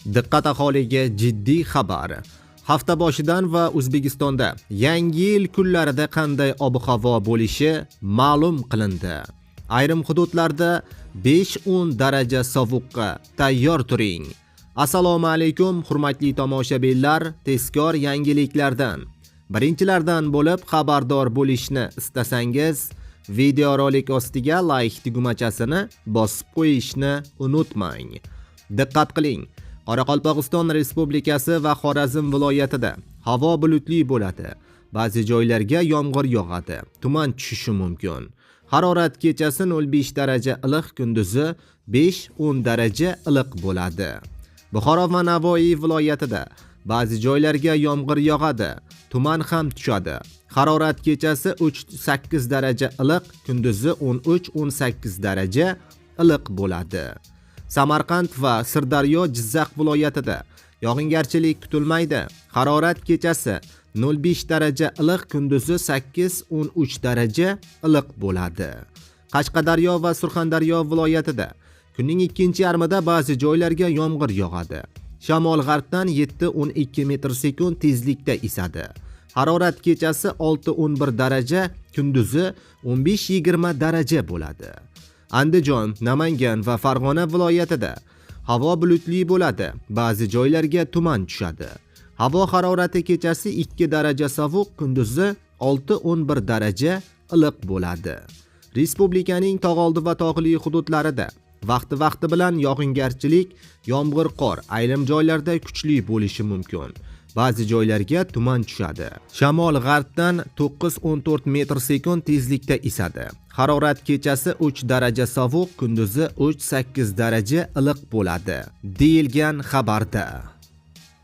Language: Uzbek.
Diqqat aholiga jiddiy xabar. Hafta boshidan va O'zbekistonda yangi yil kunlarida qanday ob-havo bo'lishi ma'lum qilindi. Ayrim hududlarda 5-10 daraja sovuqqa tayyor turing. Assalomu alaykum hurmatli tomoshabinlar, tezkor yangiliklardan birinchilardan bo'lib xabardor bo'lishni istasangiz, videorolik ostiga like tugmachasini bosib qo'yishni unutmang. Diqqat qiling. Qoraqalpog'iston Respublikasi va Xorazm viloyatida havo bulutli bo'ladi. Ba'zi joylarga yomg'ir yog'adi. Tuman tushishi mumkin. Harorat kechasi 0,5 daraja iliq, kunduzi 5-10 daraja iliq bo'ladi. Buxoro va Navoiy viloyatida ba'zi joylarga yomg'ir yog'adi. Tuman ham tushadi. Harorat kechasi 3-8 daraja iliq, kunduzi 13-18 daraja iliq bo'ladi. Samarqand va Sirdaryo, Jizzax viloyatida yog'ingarchilik kutilmaydi. Harorat kechasi 0,5 daraja iliq, kunduzi 8-13 daraja iliq bo'ladi. Qashqadaryo va Surxondaryo viloyatida kunning ikkinchi yarmida ba'zi joylarga yomg'ir yog'adi. Shamol g'arbdan 7-12 metr/sekund tezlikda esadi. Harorat kechasi 6-11 daraja, kunduzi 15-20 daraja bo'ladi. Andijon, Namangan va Farg'ona viloyatida havo bulutli bo'ladi. Ba'zi joylarga tuman tushadi. Havo harorati kechasi 2 daraja sovuq, kunduzi 6-11 daraja iliq bo'ladi. Respublikaning tog'oldi va tog'li hududlarida vaqti bilan yog'ingarchilik, yomg'ir, qor, ayrim joylarda kuchli bo'lishi mumkin. Ba'zi joylarga tuman tushadi. Shamol g'arbdan 9-14 metr/sekund tezlikda esadi. Harorat kechasi 3 daraja sovuq, kunduzi 3-8 daraja iliq bo'ladi, deyilgan xabarda.